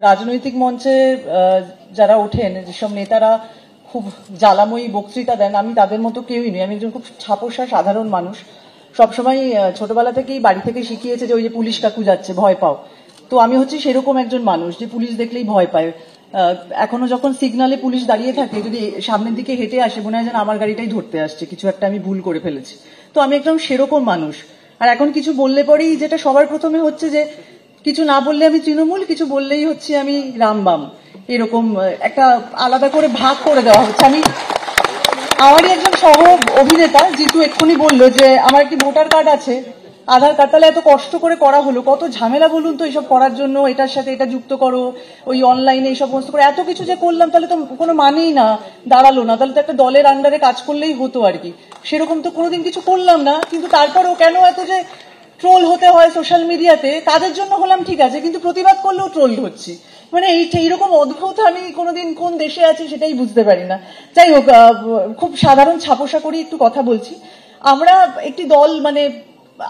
রাজনৈতিক মঞ্চে যারা ওঠেন, যেসব নেতারা খুব জ্বালাময়ী বক্তৃতা দেন, আমি তাদের মতো কেউই নই। আমি একজন খুব ছাপোষা সাধারণ মানুষ। সবসময় ছোটবেলা থেকেই বাড়ি থেকে শিখিয়েছে যে ওই যে পুলিশ কাকু যাচ্ছে ভয় পাও। তো আমি হচ্ছি সেরকম একজন মানুষ যে পুলিশ দেখলেই ভয় পায়। এখনো যখন সিগনালে পুলিশ দাঁড়িয়ে থাকে, যদি সামনের দিকে হেঁটে আসে মনে হয় যেন আমার গাড়িটাই ধরতে আসছে, কিছু একটা আমি ভুল করে ফেলেছি। তো আমি একদম সেরকম মানুষ। আর এখন কিছু বললে পরেই যেটা সবার প্রথমে হচ্ছে যে কিছু না বললে আমি তৃণমূল, কিছু বললেই হচ্ছে আমি রামবাম, এরকম একটা আলাদা করে ভাগ করে দেওয়া হচ্ছে। আমারই একজন সহ অভিনেতা জিতু এক্ষুনি বললো যে আমার একটি ভোটার কার্ড আছে, আধার কার্ড, তাহলে এত কষ্ট করে করা হলো, কত ঝামেলা বলুন তো এইসব করার জন্য, এটার সাথে এটা যুক্ত করো, ওই অনলাইনে এইসব সমস্ত করে এত কিছু যে করলাম, তাহলে তো কোনো মানেই না দাঁড়ালো না, তাহলে তো একটা দলের আন্ডারে কাজ করলেই হতো আর কি। সেরকম তো কোনোদিন কিছু করলাম না, কিন্তু তারপরেও কেন এত যে ট্রোল হতে হয় সোশ্যাল মিডিয়াতে, কাজের জন্য হলাম ঠিক আছে, কিন্তু প্রতিবাদ করলেও ট্রোল হচ্ছি। মানে এইরকম অদ্ভুত আমি কোনোদিন কোন দেশে আছি সেটাই বুঝতে পারি না। যাই হোক, খুব সাধারণ ছাপোষা করি একটু কথা বলছি। আমরা একটি দল, মানে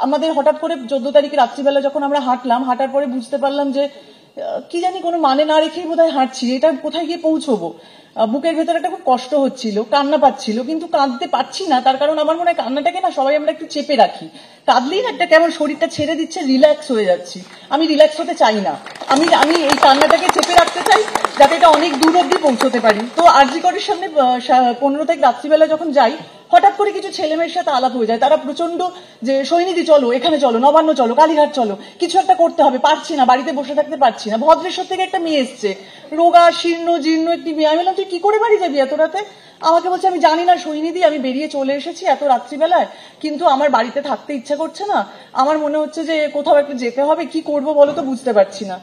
আমাদের হঠাৎ করে 14 তারিখে রাত্রিবেলা যখন আমরা হাঁটলাম, হাঁটার পরে বুঝতে পারলাম যে কি জানি কোনো মানে না রেখেই বোধহয় হাঁটছি, এটা কোথায় গিয়ে পৌঁছবো। বুকের ভেতরে একটা খুব কষ্ট হচ্ছিল, কান্না পাচ্ছিল, কিন্তু কাঁদতে পারছি না। তার কারণ আমার মনে হয় কান্নাটাকে না সবাই আমরা একটু চেপে রাখি, কাঁদলেই না একটা কেমন শরীরটা ছেড়ে দিচ্ছে, রিল্যাক্স হয়ে যাচ্ছি। আমি রিল্যাক্স হতে চাই না, আমি এই কান্নাটাকে চেপে রাখতে চাই যাতে এটা অনেক দূর অব্দি পৌঁছতে পারি। তো আরজি করের সামনে 15 তারিখ রাত্রিবেলা যখন যাই, হঠাৎ করে কিছু ছেলেমেয়ের সাথে আলাপ হয়ে যায়। তারা প্রচন্ড যে সৈনিধি চলো, এখানে চলো, নবান্ন চলো, কালীঘাট চলো, কিছু একটা করতে হবে, পারছি না, বাড়িতে বসে থাকতে পারছি না। ভদ্রেশ্বর থেকে একটা মেয়ে এসছে, রোগা শীর্ণ জীর্ণ একটি মেয়ে। আমি বললাম তুই কি করে বাড়ি যাবি এত রাতে? আমাকে বলছে আমি জানি না সৈনিধি, আমি বেরিয়ে চলে এসেছি এত রাত্রিবেলায়, কিন্তু আমার বাড়িতে থাকতে ইচ্ছা করছে না, আমার মনে হচ্ছে যে কোথাও একটু যেতে হবে, কি করবো বলো তো, বুঝতে পারছি না।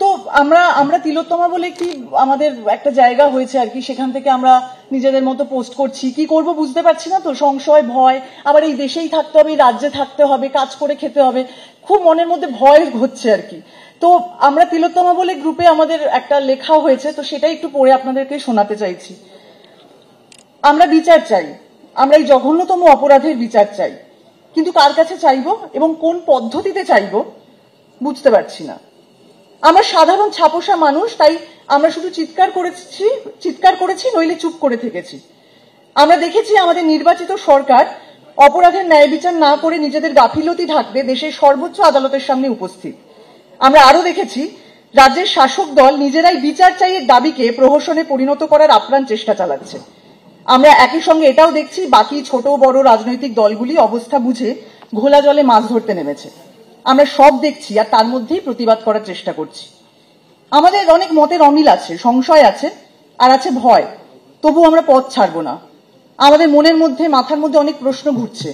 তো আমরা তিলোত্তমা বলে কি আমাদের একটা জায়গা হয়েছে আর কি, সেখান থেকে আমরা নিজেদের মতো পোস্ট করছি, কি করব বুঝতে পারছি না। তো সংশয়, ভয়, আবার এই দেশেই থাকতে হবে, এই রাজ্যে থাকতে হবে, কাজ করে খেতে হবে, খুব মনের মধ্যে ভয় হচ্ছে আর কি। তো আমরা তিলোত্তমা বলে গ্রুপে আমাদের একটা লেখা হয়েছে, তো সেটাই একটু পড়ে আপনাদেরকে শোনাতে চাইছি। আমরা বিচার চাই, আমরা এই জঘন্যতম অপরাধের বিচার চাই, কিন্তু কার কাছে চাইবো এবং কোন পদ্ধতিতে চাইবো বুঝতে পারছি না। আমরা সাধারণ ছাপোষা মানুষ, তাই আমরা শুধু চিৎকার করেছি নইলে চুপ করে থেকেছি। আমরা দেখেছি আমাদের নির্বাচিত সরকার অপরাধের ন্যায় বিচার না করে নিজেদের গাফিলতি ঢাকতে দেশের সর্বোচ্চ আদালতের সামনে উপস্থিত। আমরা আরো দেখেছি রাজ্যের শাসক দল নিজেরাই বিচার চাইয়ের দাবিকে প্রহসনে পরিণত করার আপ্রাণ চেষ্টা চালাচ্ছে। আমরা একই সঙ্গে এটাও দেখছি বাকি ছোট বড় রাজনৈতিক দলগুলি অবস্থা বুঝে ঘোলা জলে মাছ ধরতে নেমেছে। আমরা সব দেখছি আর তার মধ্যেই প্রতিবাদ করার চেষ্টা করছি। আমাদের অনেক মতের অমিল আছে, সংশয় আছে, আর আছে ভয়, তবু আমরা পথ ছাড়বো না। আমাদের মনের মধ্যে, মাথার মধ্যে অনেক প্রশ্ন ঘুরছে।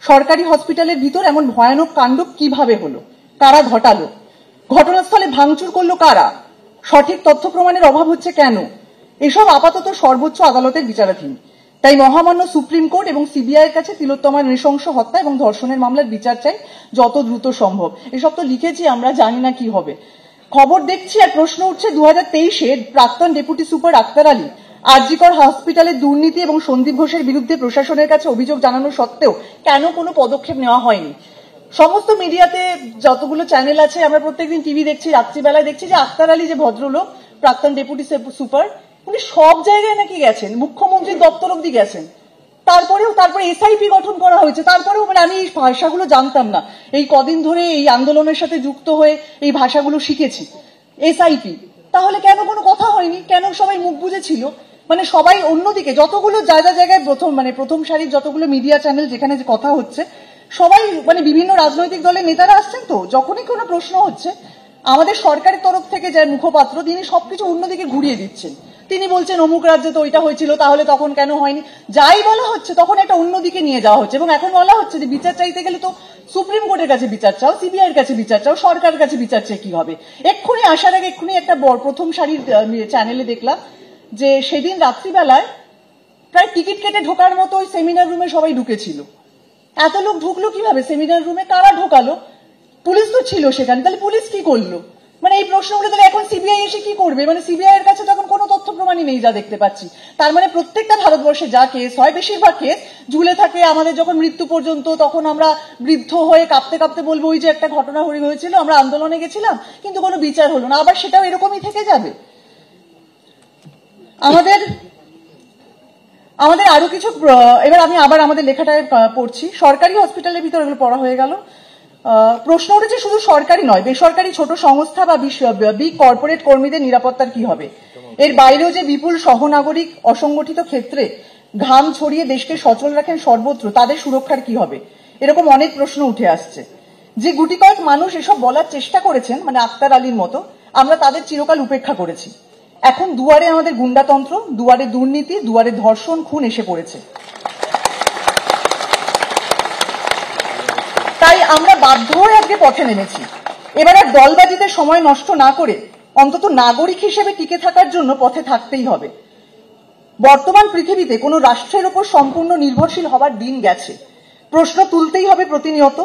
সরকারি হসপিটালের ভিতর এমন ভয়ানক কাণ্ড কিভাবে হলো, কারা ঘটালো, ঘটনাস্থলে ভাঙচুর করলো কারা, সঠিক তথ্য প্রমাণের অভাব হচ্ছে কেন, এসব আপাতত সর্বোচ্চ আদালতের বিচারাধীন। তাই মহামান্য সুপ্রিম কোর্ট এবং সিবিআই এর কাছে তিলোত্তমার নৃশংস হত্যা এবং ধর্ষণের মামলার বিচার চাই যত দ্রুত সম্ভব। এসব তো লিখেছি, আমরা জানি না কি হবে। খবর দেখছি আর প্রশ্ন উঠছে 2023-এর প্রাক্তন ডেপুটি সুপার আক্তার আলী আরজি কর হসপিটালের দুর্নীতি এবং সন্দীপ ঘোষের বিরুদ্ধে প্রশাসনের কাছে অভিযোগ জানানো সত্ত্বেও কেন কোনো পদক্ষেপ নেওয়া হয়নি। সমস্ত মিডিয়াতে যতগুলো চ্যানেল আছে, আমরা প্রত্যেকদিন টিভি দেখছি, রাত্রিবেলায় দেখছি যে আক্তার আলী যে ভদ্রলোক প্রাক্তন ডেপুটি সুপার, উনি সব জায়গায় নাকি গেছেন, মুখ্যমন্ত্রীর দপ্তর অব্দি গেছেন। তারপরে এসআইপি গঠন করা হয়েছে, তারপরেও মানে আমি এই ভাষাগুলো জানতাম না, এই কদিন ধরে এই আন্দোলনের সাথে যুক্ত হয়ে এই ভাষাগুলো শিখেছি। এসআইপি, তাহলে কেন কোনো কথা হয়নি, কেন সবাই মুখ বুজেছিল? মানে সবাই অন্যদিকে যতগুলো জায়গায় প্রথম সারির যতগুলো মিডিয়া চ্যানেল যেখানে যে কথা হচ্ছে, সবাই মানে বিভিন্ন রাজনৈতিক দলের নেতারা আসছেন, তো যখনই কোনো প্রশ্ন হচ্ছে আমাদের সরকারের তরফ থেকে যে মুখপাত্র, তিনি সবকিছু অন্যদিকে ঘুরিয়ে দিচ্ছেন। তিনি বলছেন অমুক রাজ্যে তো ওইটা হয়েছিল, তাহলে তখন কেন হয়নি, যাই বলা হচ্ছে তখন একটা অন্যদিকে নিয়ে যাওয়া হচ্ছে। এবং এখন বলা হচ্ছে যে বিচার চাইতে গেলে তো সুপ্রিম কোর্টের কাছে বিচার চাও, সিবিআই এর কাছে বিচার চাও, সরকারের কাছে বিচার চেয়ে কি হবে। এক্ষুনি আসার আগে এক্ষুনি একটা প্রথম সারির চ্যানেলে দেখলাম যে সেদিন রাত্রিবেলায় প্রায় টিকিট কেটে ঢোকার মতো ওই সেমিনার রুমে সবাই ঢুকেছিল। এত লোক ঢুকলো কিভাবে সেমিনার রুমে, কারা ঢোকালো? পুলিশ তো ছিল সেখানে, তাহলে পুলিশ কি করলো? মানে এই প্রশ্নগুলো তাহলে এখন সিবিআই এসে কি করবে? মানে সিবিআই এর কাছে তখন কোনো তথ্য প্রমাণই নেই যা দেখতে পাচ্ছি। তার মানে প্রত্যেকটা ভারতবর্ষে যা কেস হয় বেশিরভাগ কেস ঝুলে থাকে আমাদের যখন মৃত্যু পর্যন্ত, তখন আমরা বৃদ্ধ হয়ে কাঁপতে কাঁপতে বলবো ওই যে একটা ঘটনা হয়েছিল, আমরা আন্দোলনে গেছিলাম কিন্তু কোনো বিচার হলো না, আবার সেটাও এরকমই থেকে যাবে। আমাদের আরো কিছু, এবার আমি আবার আমাদের লেখাটায় পড়ছি। সরকারি হসপিটালের ভিতর এগুলো পড়া হয়ে গেল। প্রশ্ন উঠেছে শুধু সরকারি নয়, বেসরকারি ছোট সংস্থা বা বিগ কর্পোরেট কর্মীদের নিরাপত্তার কি হবে। এর বাইরেও যে বিপুল সহনাগরিক অসংগঠিত ক্ষেত্রে ঘাম ছড়িয়ে দেশকে সচল রাখেন সর্বত্র, তাদের সুরক্ষার কি হবে, এরকম অনেক প্রশ্ন উঠে আসছে। যে গুটি কয়েক মানুষ এসব বলার চেষ্টা করেছেন, মানে আক্তার আলীর মতো, আমরা তাদের চিরকাল উপেক্ষা করেছি। এখন দুয়ারে আমাদের গুন্ডাতন্ত্র, দুয়ারে দুর্নীতি, দুয়ারে ধর্ষণ, খুন এসে পড়েছে। তাই আমরা বাধ্য হয়ে আজকে পথে নেমেছি। এবার আর দলবাজিতে সময় নষ্ট না করে অন্তত নাগরিক হিসেবে টিকে থাকার জন্য পথে থাকতেই হবে। বর্তমান পৃথিবীতে কোনো রাষ্ট্রের উপর সম্পূর্ণ নির্ভরশীল হবার দিন গেছে। প্রশ্ন তুলতেই হবে প্রতিনিয়ত,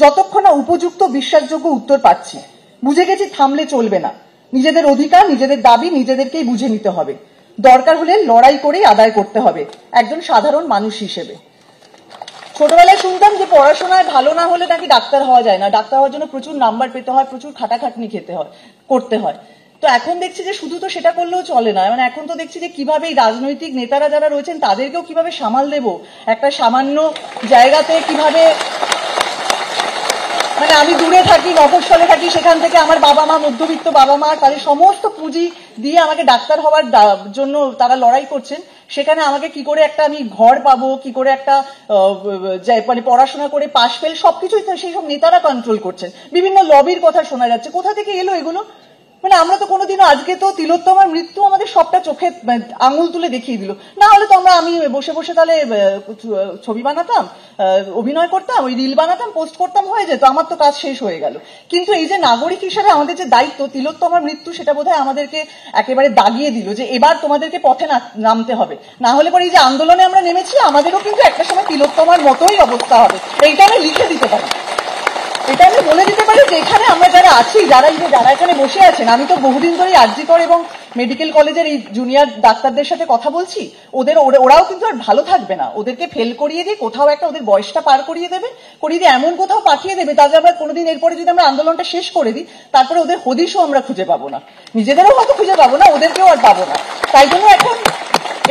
যতক্ষণ না উপযুক্ত বিশ্বাসযোগ্য উত্তর পাচ্ছি। বুঝে গেছি থামলে চলবে না। নিজেদের অধিকার, নিজেদের দাবি নিজেদেরকেই বুঝে নিতে হবে। দরকার হলে লড়াই করেই আদায় করতে হবে একজন সাধারণ মানুষ হিসেবে। ছোটবেলায় শুনতাম যে পড়াশোনায় ভালো না হলে নাকি ডাক্তার হওয়া যায় না, ডাক্তার হওয়ার জন্য প্রচুর নাম্বার পেতে হয়, প্রচুর খাটাখাটনি করতে হয়। তো এখন দেখছি যে শুধু তো সেটা করলেও চলে না, মানে এখন তো দেখছি যে কিভাবে এই রাজনৈতিক নেতারা যারা রয়েছেন তাদেরকেও কিভাবে সামাল দেব, একটা সামান্য জায়গাতে কিভাবে, মানে আমি দূরে থাকি, মফস্বলে থাকি, সেখান থেকে আমার বাবা মা, মধ্যবিত্ত বাবা মা, তাদের সমস্ত পুঁজি দিয়ে আমাকে ডাক্তার হওয়ার জন্য তারা লড়াই করছেন। সেখানে আমাকে কি করে একটা আমি ঘর পাবো, কি করে একটা মানে পড়াশোনা করে পাশ ফেল, সবকিছুই সেই সব নেতারা কন্ট্রোল করছেন। বিভিন্ন লবির কথা শোনা যাচ্ছে, কোথা থেকে এলো এগুলো? মানে আমরা তো কোনোদিনও, আজকে তো তিলোত্তমার মৃত্যু আমাদের সবটা চোখে আঙুল তুলে দেখিয়ে দিল। না হলে তো আমি বসে বসে তাহলে ছবি বানাতাম, অভিনয় করতাম, ওই রিল বানাতাম, পোস্ট করতাম, হয়ে যেত, আমার তো কাজ শেষ হয়ে গেল। কিন্তু এই যে নাগরিক হিসেবে আমাদের যে দায়িত্ব, তিলোত্তমার মৃত্যু সেটা বোধহয় আমাদেরকে একেবারে দাগিয়ে দিল যে এবার তোমাদেরকে পথে নামতে হবে। না হলে পরে এই যে আন্দোলনে আমরা নেমেছি, আমাদেরও কিন্তু একটা সময় তিলোত্তমার মতোই অবস্থা হবে। এইটা আমি লিখে দিতে পারি, এটা আমি বলে দিতে পারি যে এখানে আমরা যারা আছি, যারা এখানে বসে আছেন, আমি তো বহুদিন ধরেই আরজিকর এবং মেডিকেল কলেজের এই জুনিয়র ডাক্তারদের সাথে কথা বলছি। ওরাও কিন্তু আর ভালো থাকবে না, ওদেরকে ফেল করিয়ে দিয়ে কোথাও একটা ওদের বয়সটা পার করিয়ে দিয়ে এমন কোথাও পাঠিয়ে দেবে, তাহলে আমরা কোনোদিন এরপরে যদি আমরা আন্দোলনটা শেষ করে দিই, তারপরে ওদের হদিশও আমরা খুঁজে পাবো না, নিজেদেরও হয়তো খুঁজে পাবো না, ওদেরকেও আর পাবো না। তাই জন্য এখন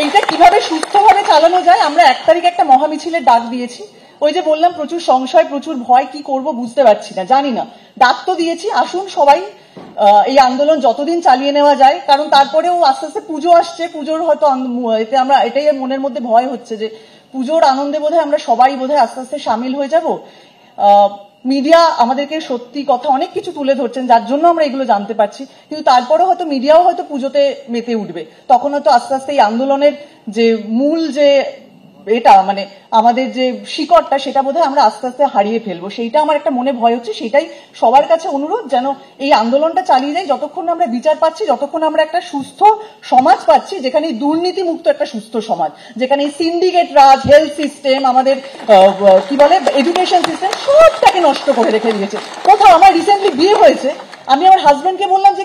এইটা কিভাবে সুস্থভাবে চালানো যায়, আমরা 1 তারিখ একটা মহামিছিলের ডাক দিয়েছি। ওই যে বললাম প্রচুর সংশয়, প্রচুর ভয়, কি করব বুঝতে পারছি না, জানি না। ডাক তো দিয়েছি, আসুন সবাই এই আন্দোলন যতদিন চালিয়ে নেওয়া যায়, কারণ তারপরেও আস্তে আস্তে পুজো আসছে, পুজোর হয়তো এতে আমরা এটাই মনের মধ্যে ভয় হচ্ছে যে পুজোর আনন্দে বোধহয় আমরা সবাই বোধহয় আস্তে আস্তে সামিল হয়ে যাব। মিডিয়া আমাদেরকে সত্যি কথা অনেক কিছু তুলে ধরছেন, যার জন্য আমরা এগুলো জানতে পারছি, কিন্তু তারপরেও হয়তো মিডিয়াও হয়তো পুজোতে মেতে উঠবে, তখন হয়তো আস্তে আস্তে এই আন্দোলনের যে মূল যে এটা, মানে আমাদের যে শিকড়টা, সেটা বোধহয় আমরা আস্তে আস্তে হারিয়ে ফেলবো। সেইটা আমার একটা মনে ভয় হচ্ছে। সেটাই সবার কাছে অনুরোধ, যেন এই আন্দোলনটা চালিয়ে যাই যতক্ষণ আমরা বিচার পাচ্ছি, যতক্ষণ আমরা একটা সুস্থ সমাজ পাচ্ছি, যেখানে দুর্নীতি মুক্ত একটা সুস্থ সমাজ, যেখানে এই সিন্ডিকেট রাজ, হেলথ সিস্টেম, আমাদের কি বলে এডুকেশন সিস্টেম, সবটাকে নষ্ট করে রেখে দিয়েছে। কোথাও আমার রিসেন্টলি বিয়ে হয়েছে, আমি আমার হাজবেন্ডকে বললাম যে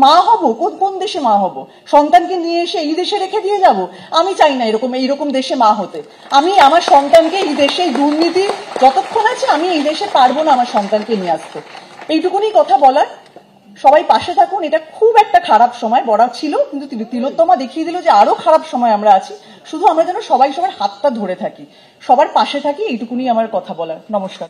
মা হব, কোন দেশে মা হব, সন্তানকে নিয়ে এসে এই দেশে রেখে দিয়ে যাব? আমি চাই না এইরকম দেশে মা হতে। আমি আমার সন্তানকে এই দেশে, দুর্নীতি যতক্ষণ আছে, আমি এই দেশে পারবো না আমার সন্তানকে নিয়ে আসতে। এইটুকুনি কথা বলার, সবাই পাশে থাকুন। এটা খুব একটা খারাপ সময় বড়া ছিল, কিন্তু তিলোত্তমা দেখিয়ে দিল যে আরো খারাপ সময় আমরা আছি। শুধু আমরা যেন সবাই সবার হাতটা ধরে থাকি, সবার পাশে থাকি, এইটুকুনি আমার কথা বলার। নমস্কার।